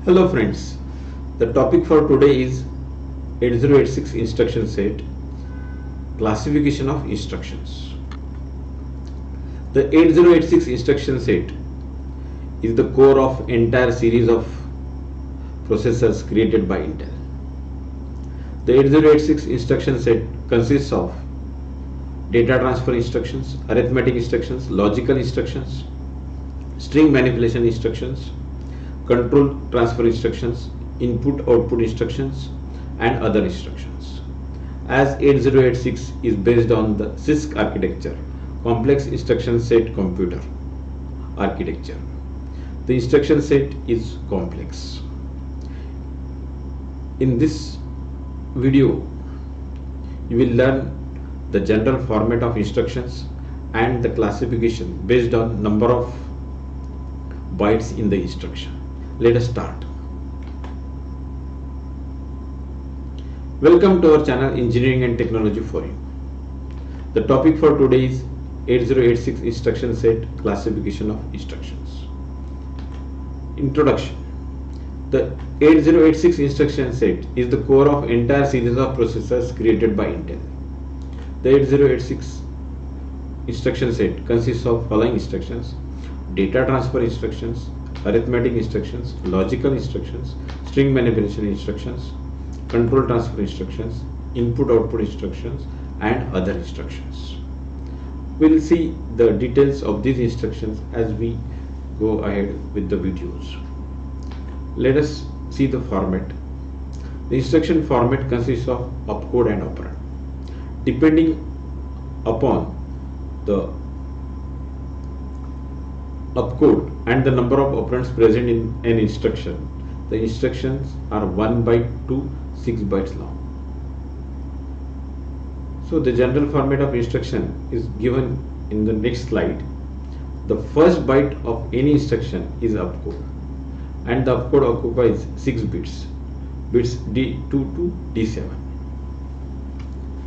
Hello friends, the topic for today is 8086 instruction set, classification of instructions. The 8086 instruction set is the core of entire series of processors created by Intel. The 8086 instruction set consists of data transfer instructions, arithmetic instructions, logical instructions, string manipulation instructions, control transfer instructions, input-output instructions, and other instructions. As 8086 is based on the CISC architecture, complex instruction set computer architecture, the instruction set is complex. In this video, you will learn the general format of instructions and the classification based on number of bytes in the instruction. Let us start. Welcome to our channel Engineering and Technology for You. The topic for today is 8086 instruction set, classification of instructions. Introduction. The 8086 instruction set is the core of entire series of processors created by Intel. The 8086 instruction set consists of following instructions: data transfer instructions, arithmetic instructions, logical instructions, string manipulation instructions, control transfer instructions, input-output instructions, and other instructions. We will see the details of these instructions as we go ahead with the videos. Let us see the format. The instruction format consists of opcode and operand. Depending upon the opcode and the number of operands present in an instruction, the instructions are 1 byte to 6 bytes long. So the general format of instruction is given in the next slide. The first byte of any instruction is opcode, and the opcode occupies 6 bits D2 to D7.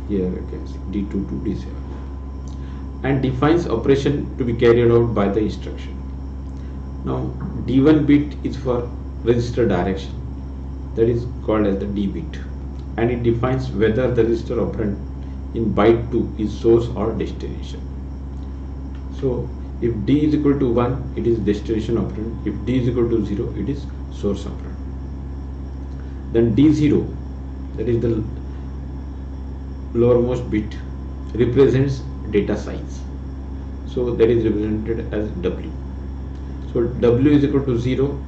Here you can see D2 to D7, and defines operation to be carried out by the instruction. Now D1 bit is for register direction, that is called as the D bit, and it defines whether the register operand in byte 2 is source or destination. So if D is equal to 1, it is destination operand. If D is equal to 0, it is source operand. Then D0, that is the lowermost bit, represents data size. So that is represented as W. So W is equal to 0,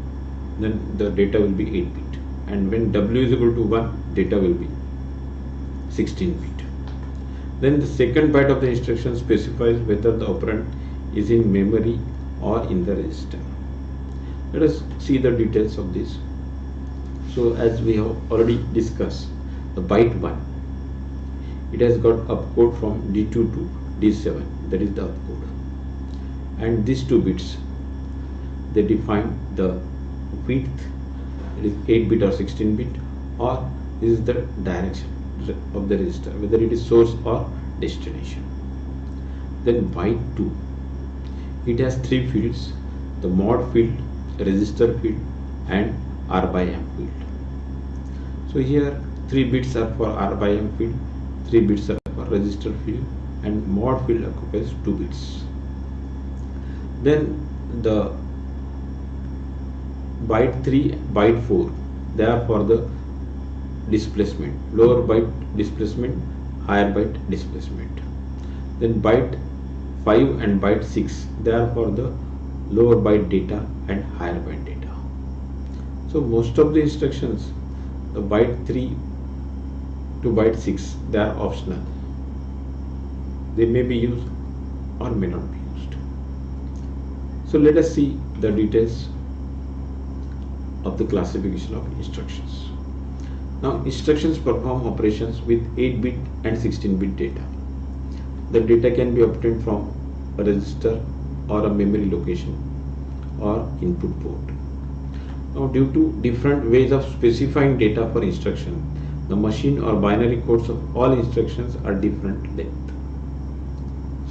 then the data will be 8 bit, and when W is equal to 1, data will be 16 bit. Then the second byte of the instruction specifies whether the operand is in memory or in the register. Let us see the details of this. So as we have already discussed, the byte 1, it has got opcode from D2 to D7, that is the opcode, and these 2 bits, they define the width, it is 8 bit or 16 bit, or this is the direction of the register, whether it is source or destination. Then byte 2, it has 3 fields: the mod field, register field, and R by M field. So here 3 bits are for R by M field, 3 bits are for register field, and mod field occupies 2 bits. Then the byte 3, byte 4, they are for the displacement, lower byte displacement, higher byte displacement. Then byte 5 and byte 6, they are for the lower byte data and higher byte data. So most of the instructions, the byte 3 to byte 6, they are optional. They may be used or may not be used. So let us see the details of the classification of instructions. Now instructions perform operations with 8 bit and 16 bit data. The data can be obtained from a register or a memory location or input port. Now due to different ways of specifying data for instruction, the machine or binary codes of all instructions are different length.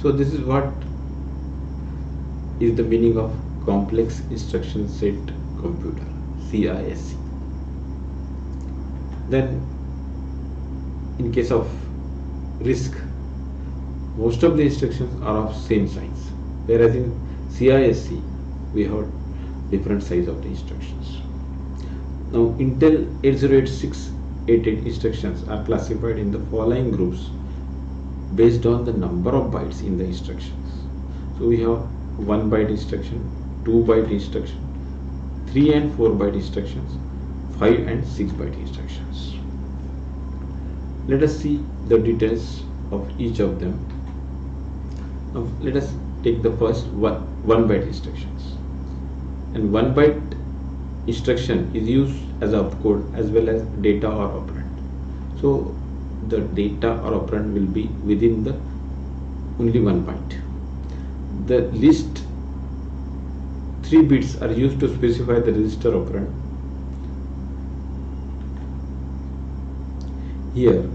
So this is what is the meaning of complex instruction set computer, CISC. Then in case of RISC, most of the instructions are of same size, whereas in CISC we have different size of the instructions. Now Intel 808688 instructions are classified in the following groups based on the number of bytes in the instructions. So we have 1 byte instruction, 2 byte instruction, 3 and 4 byte instructions, 5 and 6 byte instructions. Let us see the details of each of them. Now let us take the first 1 byte instructions. And 1 byte instruction is used as a opcode as well as data or operand. So the data or operand will be within the only 1 byte. The least 3 bits are used to specify the register operand. Here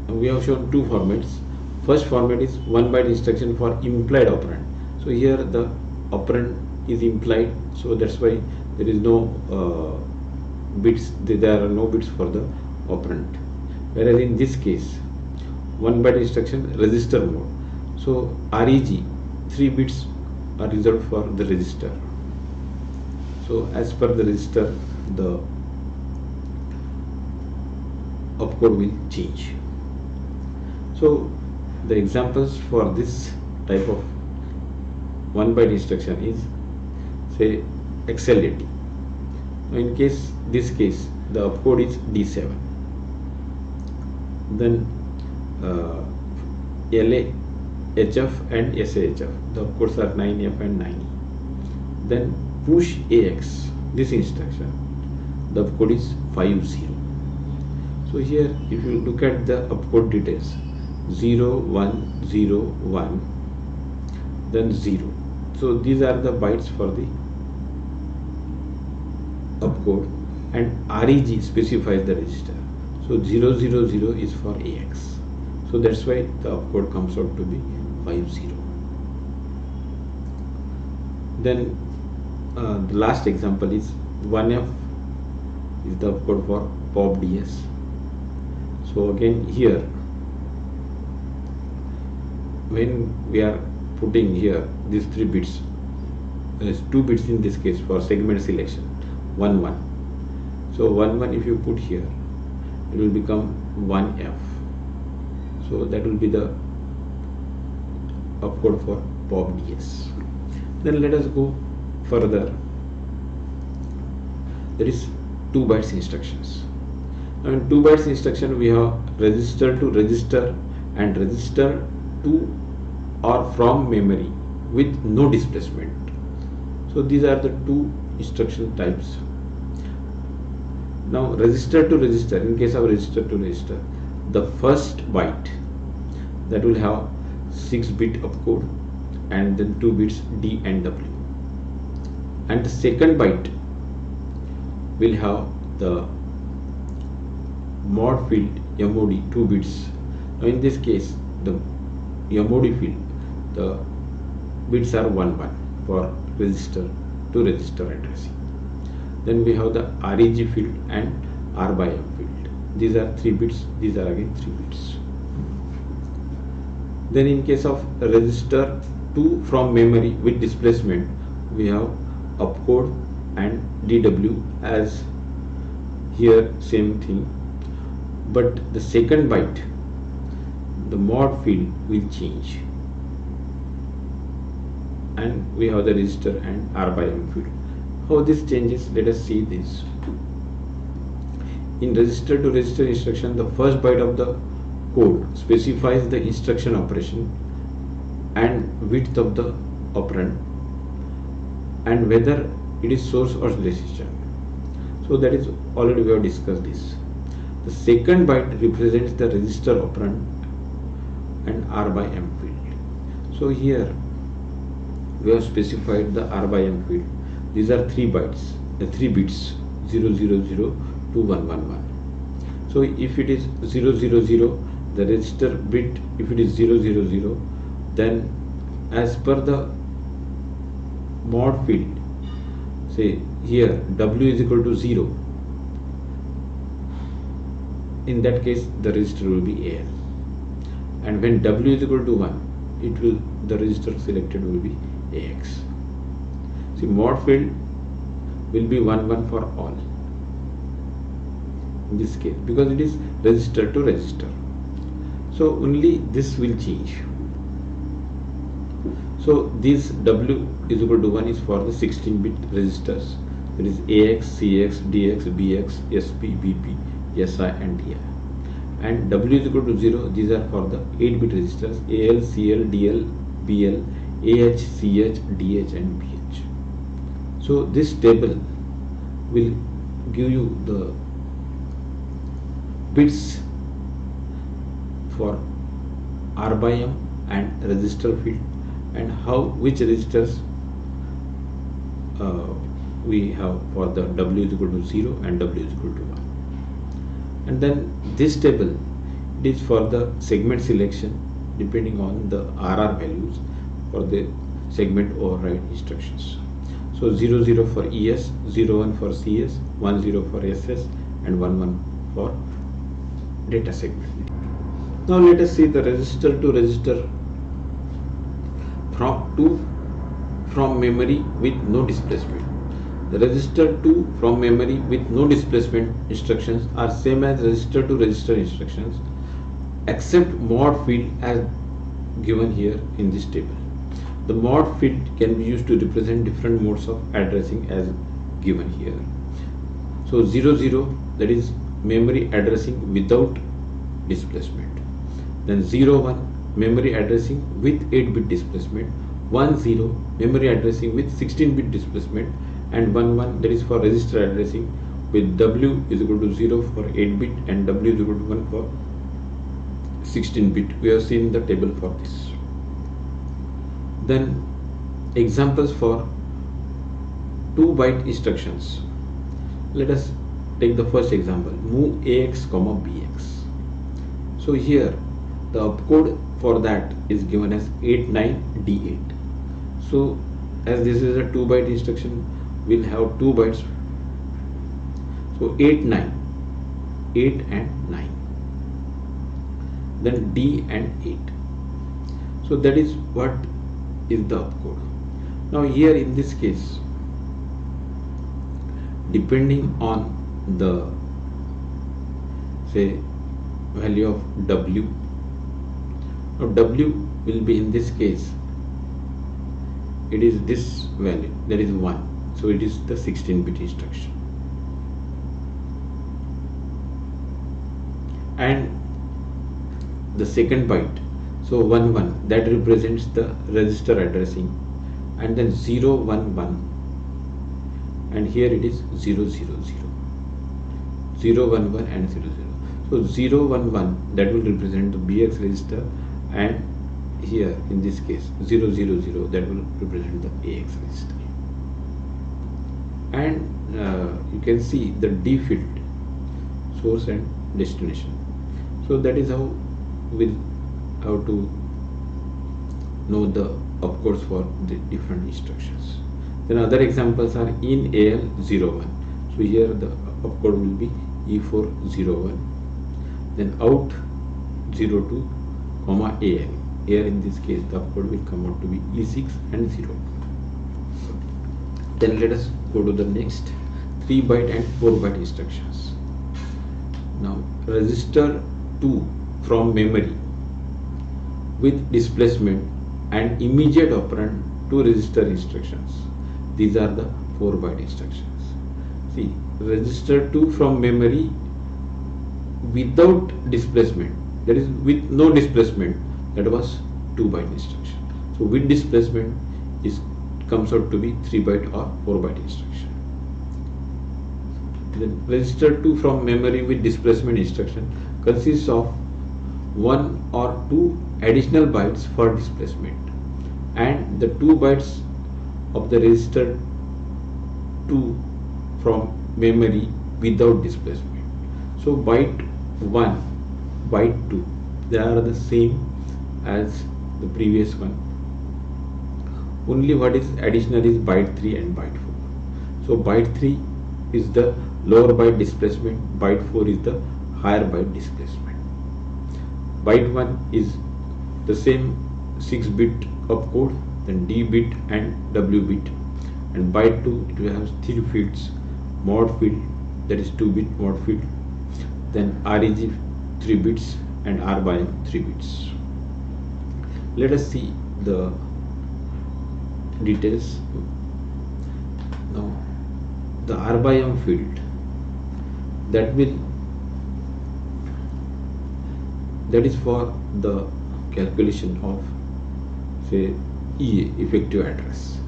we have shown 2 formats. First format is 1 byte instruction for implied operand. So here the operand is implied, so that's why there is no bits, there are no bits for the operand. Whereas in this case 1 byte instruction register mode, so REG 3 bits are reserved for the register. So as per the register the opcode will change. So the examples for this type of 1 byte instruction is, say, XLAT. Now in this case the opcode is D7. Then LA, HF and SAHF, the opcodes are 9F and 9E. Then push AX, this instruction, the opcode is 50. So here if you look at the opcode details, 0, 1, 0, 1, then 0. So these are the bytes for the opcode, and REG specifies the register. So 0, 0, 0 is for AX. So that's why the opcode comes out to be 50. Then the last example is 1F is the opcode for POP-DS. So again here, when we are putting here these 3 bits, there is 2 bits in this case for segment selection, 1, 1. So 1, 1 if you put here, it will become 1F. So that will be the opcode for POP-DS. Then let us go further. There is 2 bytes instructions. Now in 2 bytes instruction we have register to register and register to or from memory with no displacement. So these are the 2 instruction types. Now register to register, in case of register to register, the first byte that will have 6-bit opcode and then 2 bits D and W, and the second byte will have the mod field MOD 2 bits. Now in this case the MOD field, the bits are 1, 1 for register to register addressing. Then we have the REG field and R by M field. These are 3 bits, these are again 3 bits. Then in case of register to from memory with displacement, we have opcode and DW as here same thing, but the second byte, the mod field will change, and we have the register and R by M field. How this changes, let us see this. In register to register instruction, the first byte of the code specifies the instruction operation and width of the operand and whether it is source or destination. So that is already we have discussed this. The second byte represents the register operand and R by M field. So here we have specified the R by M field. These are 3 bytes, 3 bits, 0, 0, 0 to 1, 1, 1. So if it is 0, 0, 0, the register bit, if it is 0, 0, 0, then as per the mod field, say here W is equal to 0, in that case the register will be AL, and when W is equal to 1, the register selected will be AX. See, mod field will be 1 1 for all in this case, because it is register to register. So only this will change. So this W is equal to 1 is for the 16-bit registers, that is AX, CX, DX, BX, SP, BP, SI and DI. And W is equal to 0, these are for the 8-bit registers AL, CL, DL, BL, AH, CH, DH and BH. So this table will give you the bits for R by M and register field, and which registers we have for the W is equal to 0 and W is equal to 1. And then this table, it is for the segment selection depending on the RR values for the segment override instructions. So 0 0 for ES, 0 1 for CS, 1 0 for SS and 1 1 for data segment. Now let us see the register to register from memory with no displacement. The register to from memory with no displacement instructions are same as register to register instructions, except mod field as given here in this table. The mod field can be used to represent different modes of addressing as given here. So 0 0, that is memory addressing without displacement. Then 0 1, memory addressing with 8-bit displacement. 1 0, memory addressing with 16-bit displacement, and 1 1, that is for register addressing with W is equal to 0 for 8-bit and W is equal to 1 for 16-bit. We have seen the table for this. Then examples for 2-byte instructions. Let us take the first example, move AX, BX. So here the opcode for that is given as 89D8. So as this is a 2-byte instruction, we'll have 2 bytes. So 8 9, 8 and 9, then D and 8. So that is what is the opcode. Now here in this case, depending on the say value of W, now W will be in this case, it is this value, that is 1. So it is the 16-bit instruction. And the second byte, so 1 1, that represents the register addressing, and then 0 1 1, and here it is 0 0 0, 0 1 1 and 0 0. So 0 1 1, that will represent the BX register, and here in this case 0 0 0, that will represent the AX register. And you can see the D field, source and destination. So that is how we'll have to know the opcodes for the different instructions. Then other examples are in AL 01. So here the opcode will be E401. Then out 02, AL. Here in this case the opcode will come out to be E6 and 0. Then let us go to the next 3-byte and 4-byte instructions. Now register to from memory with displacement and immediate operand to register instructions. These are the 4-byte instructions. See, register to from memory without displacement, that is with no displacement, that was 2-byte instruction. So with displacement comes out to be 3-byte or 4-byte instruction. Then register to from memory with displacement instruction consists of 1 or 2 additional bytes for displacement and the 2 bytes of the register to from memory without displacement. So byte 1, byte 2, they are the same as the previous one. Only what is additional is byte 3 and byte 4. So byte 3 is the lower byte displacement, byte 4 is the higher byte displacement. Byte 1 is the same 6 bit opcode, then D bit and W bit, and byte 2 it will have 3 fields: mod field, that is 2 bit mod field, then REG 3 bits and R by M 3 bits. Let us see the details. Now the R by M field, that is for the calculation of, say, EA, effective address.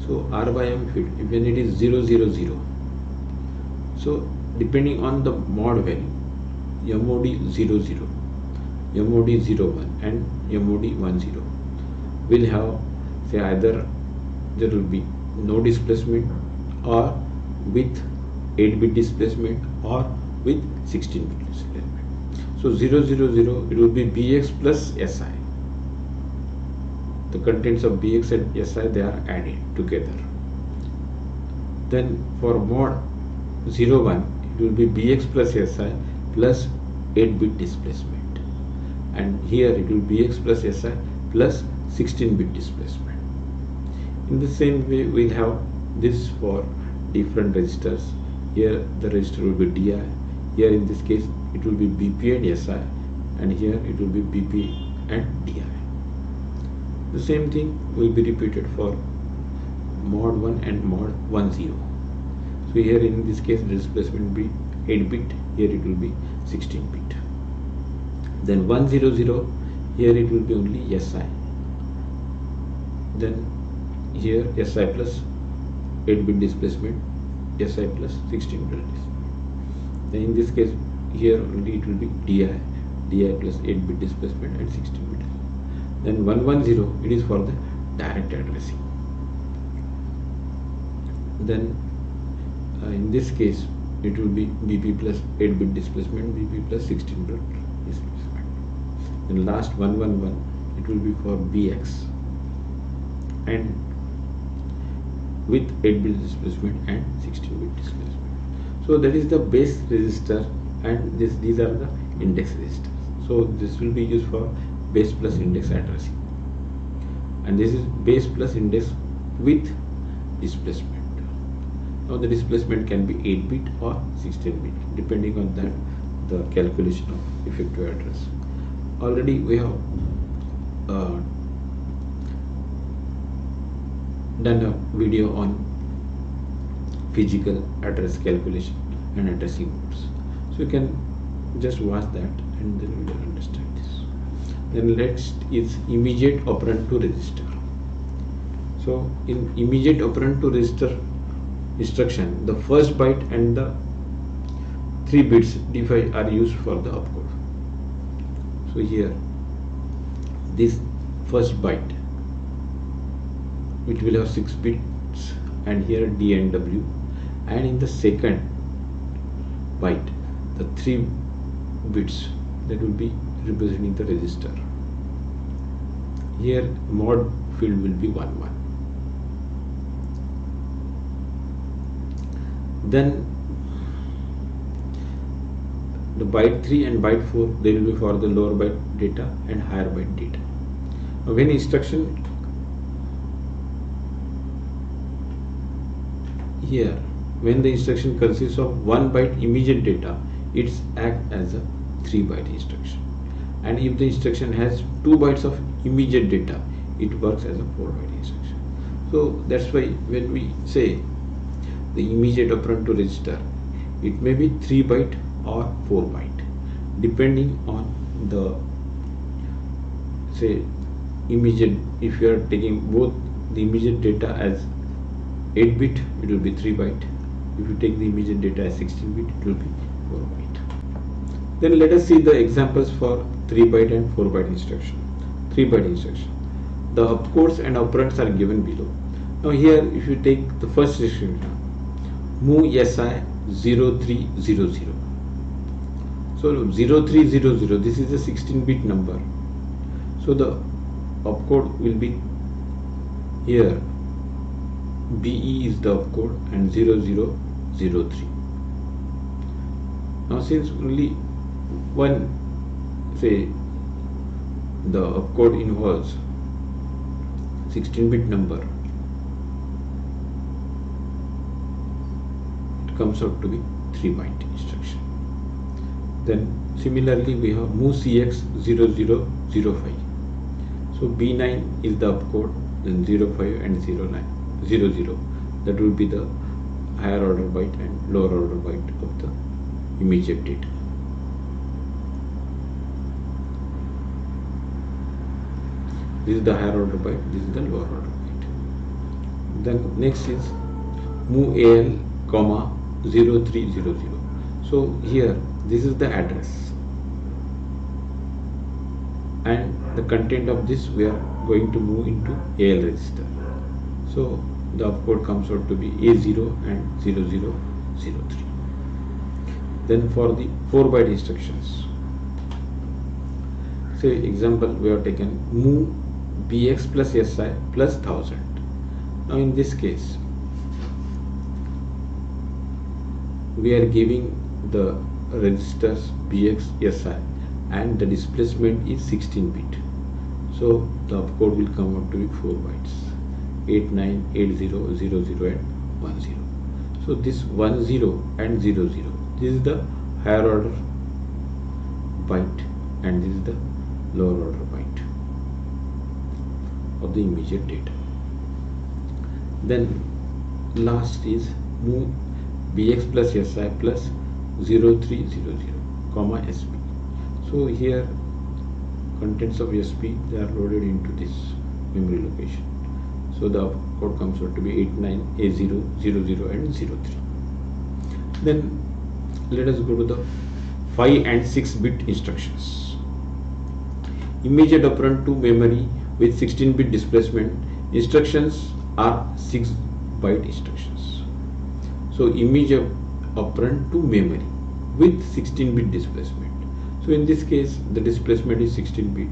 So R by M field, when it is 000, so depending on the mod value, MOD 00, MOD 01 and MOD 10 will have, say, either there will be no displacement, or with 8-bit displacement, or with 16-bit displacement. So 000 it will be BX plus SI. The contents of BX and SI, they are added together. Then for mod 01 it will be BX plus SI plus 8-bit displacement, and here it will be BX plus SI plus 16-bit displacement. In the same way we will have this for different registers. Here the register will be DI, here in this case it will be BP and SI, and here it will be BP and DI. The same thing will be repeated for mod 1 and mod 10. So here in this case the displacement will be 8-bit, here it will be 16-bit. Then 100, here it will be only SI. Then here SI plus 8-bit displacement, SI plus 16-bit displacement. Then in this case here only it will be DI, DI plus 8-bit displacement and 16-bit. Then 110, it is for the direct addressing. Then in this case it will be BP plus 8-bit displacement, BP plus 16-bit displacement. Then last 111, it will be for BX and with 8-bit displacement and 16-bit displacement. So that is the base register, and these are the index registers. So this will be used for base plus index addressing, and this is base plus index with displacement. Now the displacement can be 8-bit or 16-bit, depending on that the calculation of effective address. Already we have done a video on physical address calculation and addressing modes, so you can just watch that and then you will understand this. Then next is immediate operand to register. So in immediate operand to register instruction, the first byte and the 3 bits D5 are used for the opcode. So here this first byte, which will have 6 bits, and here D and W, and in the second byte the 3 bits that will be representing the register. Here mod field will be 11. Then the byte 3 and byte 4, they will be for the lower byte data and higher byte data. Now when instruction here, when the instruction consists of 1 byte immediate data, it acts as a 3 byte instruction, and if the instruction has 2 bytes of immediate data, it works as a 4 byte instruction. So that's why when we say the immediate operand to register, it may be 3 byte or 4 byte, depending on the, say, immediate. If you are taking both the immediate data as 8-bit, it will be 3 byte. If you take the immediate data as 16-bit, it will be 4 byte. Then let us see the examples for 3 byte and 4 byte instruction. 3 byte instruction. The opcodes and operands are given below. Now here, if you take the first instruction, move SI 0300. So 0300, this is a 16-bit number. So the opcode will be here BE is the opcode and 0003. Now since only one, say the opcode involves 16-bit number, it comes out to be 3-byte instruction. Then similarly we have move CX 0005. So B9 is the opcode, then 05 and 09 00. That will be the higher order byte and lower order byte of the immediate data. This is the higher order byte, this is the lower order byte. Then next is move AL, 0300. So here this is the address, and the content of this we are going to move into AL register. So the opcode comes out to be A0 and 0003. Then for the 4-byte instructions, say example we have taken move BX plus SI plus 1000. Now in this case we are giving the registers BX SI and the displacement is 16-bit. So the opcode will come out to be 4 bytes, 89, 80, 00 and 10. So this 10 and 00, this is the higher order byte and this is the lower order byte of the immediate data. Then last is move BX plus SI plus 0300, comma SP. So here contents of SP, they are loaded into this memory location. So the code comes out to be 89, A0, 00 and 03. Then let us go to the 5 and 6-bit instructions. Immediate operand to memory with 16-bit displacement. Instructions are 6-byte instructions. So immediate operand to memory with 16-bit displacement. So in this case the displacement is 16-bit.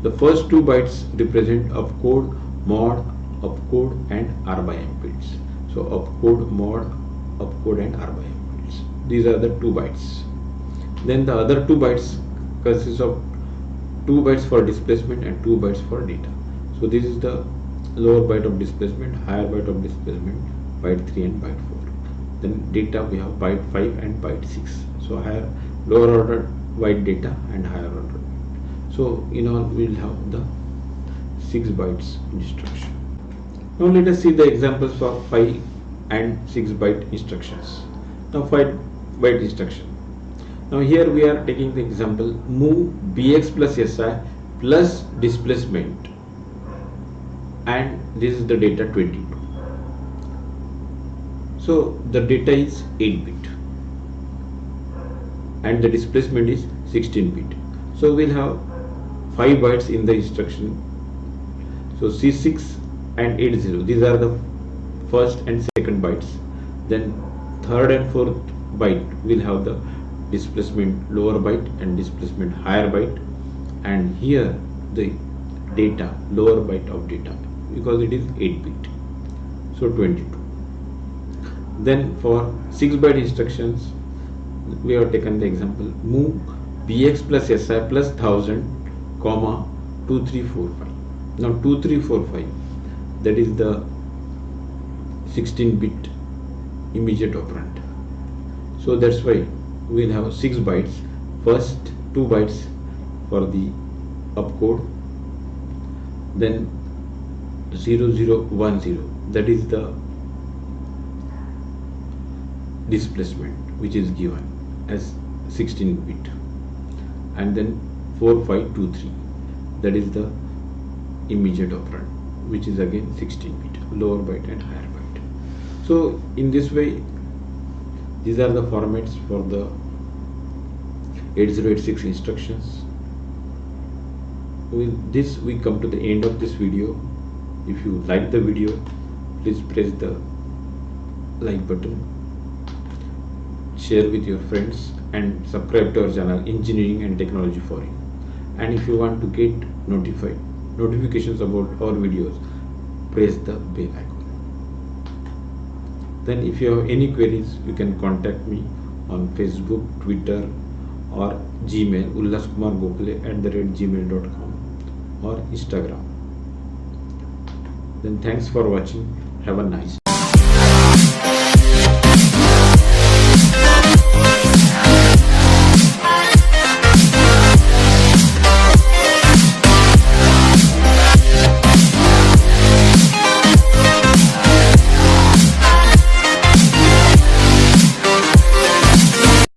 The first 2 bytes represent opcode, mod, opcode and R by M bits. So opcode, mod, opcode and R by M bits. These are the 2 bytes. Then the other 2 bytes consists of 2 bytes for displacement and 2 bytes for data. So this is the lower byte of displacement, higher byte of displacement, byte 3 and byte 4. Then data we have byte 5 and byte 6. So higher, lower order byte data and higher order. So in all we will have the 6 bytes instruction. Now let us see the examples for 5 and 6 byte instructions. Now 5 byte instruction. Now here we are taking the example move BX plus SI plus displacement, and this is the data 22. So the data is 8-bit and the displacement is 16-bit. So we'll have 5 bytes in the instruction. So C6 and 80, these are the first and second bytes. Then third and fourth byte will have the displacement lower byte and displacement higher byte, and here the data lower byte of data because it is 8-bit. So 22. Then for 6-byte instructions we have taken the example move BX plus SI plus 1000, comma 2345. Now 2345, that is the 16-bit immediate operand. So that's why we will have 6 bytes. First 2 bytes for the opcode, then 0010, that is the displacement which is given as 16-bit, and then 4523, that is the immediate operand which is again 16-bit, lower byte and higher byte. So in this way these are the formats for the 8086 instructions. With this we come to the end of this video. If you like the video, please press the like button, share with your friends and subscribe to our channel Engineering and Technology for You. And if you want to get notifications about our videos, press the bell icon. Then if you have any queries, you can contact me on Facebook, Twitter, or Gmail, ulhaskumargokhale@gmail.com, or Instagram. Then thanks for watching. Have a nice day.